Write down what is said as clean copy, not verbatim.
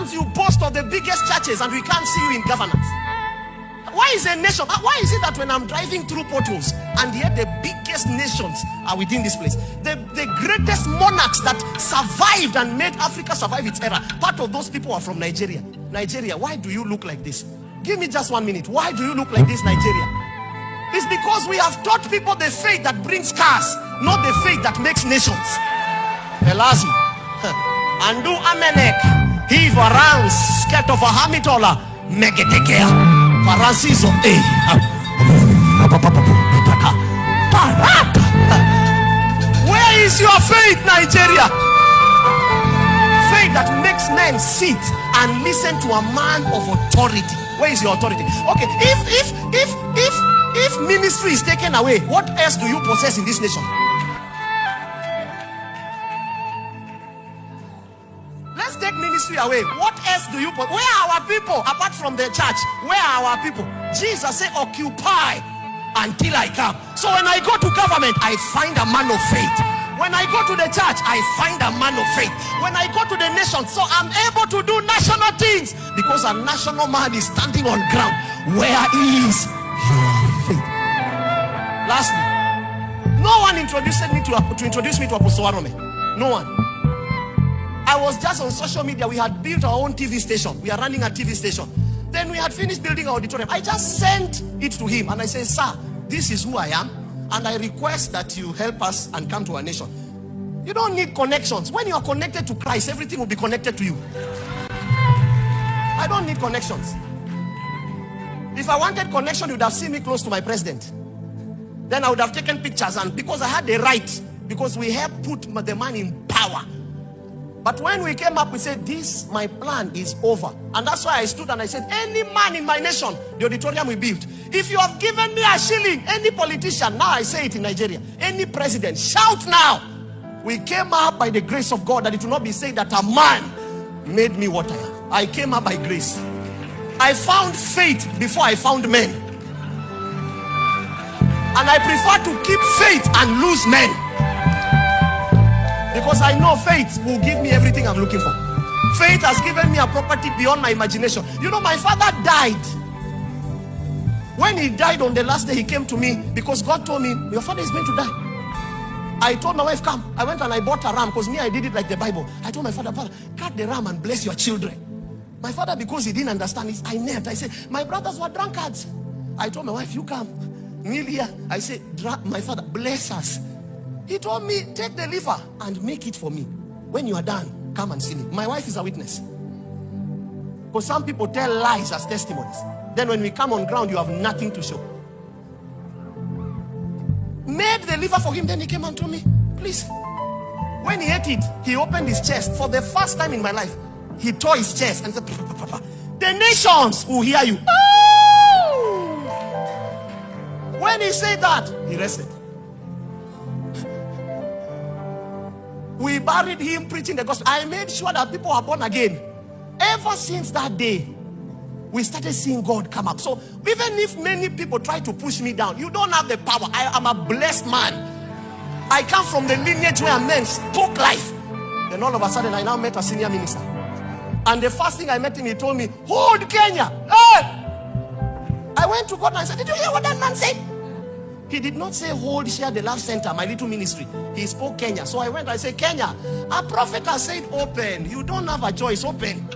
comes, you boast of the biggest churches and we can't see you in governance. Why is a nation? Why is it that when I'm driving through portals and yet the biggest nations are within this place? The greatest monarchs that survived and made Africa survive its era, part of those people are from Nigeria. Nigeria, why do you look like this? Give me just 1 minute. Why do you look like this, Nigeria? It's because we have taught people the faith that brings cars, not the faith that makes nations. Elazi, Andu Amenek, heave around, skirt of a hamitola, megetekea. Parasizo, where is your faith, Nigeria? Faith that makes men sit and listen to a man of authority. Where is your authority? Okay, if ministry is taken away, what else do you possess in this nation? Let's take ministry away. What else do you put? Where are our people apart from the church? Where are our people? Jesus said, occupy until I come. So when I go to government, I find a man of faith. When I go to the church, I find a man of faith. When I go to the nation, so I'm able to do national things because a national man is standing on ground. Where is your faith? Lastly, no one introduced me to Apostle Arome. No one. I was just on social media. We had built our own TV station. We are running a TV station. Then we had finished building our auditorium. I just sent it to him and I said, sir, this is who I am. And I request that you help us and come to our nation. You don't need connections. When you are connected to Christ, everything will be connected to you. I don't need connections. If I wanted connection, you would have seen me close to my president. Then I would have taken pictures, and because I had the right, because we helped put the man in power. But when we came up, we said, this, my plan is over. And that's why I stood and I said, any man in my nation, the auditorium we built, if you have given me a shilling, any politician, now I say it in Nigeria, any president, shout now. We came up by the grace of God, that it will not be said that a man made me what I am. I came up by grace. I found faith before I found men. And I prefer to keep faith and lose men. Because I know faith will give me everything I'm looking for. Faith has given me a property beyond my imagination. You know, my father died. When he died on the last day, he came to me because God told me, your father is going to die. I told my wife, come. I went and I bought a ram because me, I did it like the Bible. I told my father, cut the ram and bless your children. My father, because he didn't understand, I knelt. I said, my brothers were drunkards. I told my wife, you come. Kneel here. I said, my father, bless us. He told me, take the liver and make it for me. When you are done, come and see me. My wife is a witness. Because some people tell lies as testimonies. Then when we come on ground, you have nothing to show. Made the liver for him, then he came and told me, please. When he ate it, he opened his chest. For the first time in my life, he tore his chest and said, Papa, the nations will hear you. Oh! When he said that, he rested. We buried him preaching the gospel. I made sure that people are born again. Ever since that day, we started seeing God come up. So even if many people try to push me down, you don't have the power. I am a blessed man. I come from the lineage where men spoke life. Then all of a sudden, I now met a senior minister. And the first thing I met him, he told me, hold Kenya. Hey! I went to God and I said, did you hear what that man said? He did not say hold, share the love center, my little ministry. He spoke Kenya. So I went, I said, Kenya, a prophet has said open. You don't have a choice, open.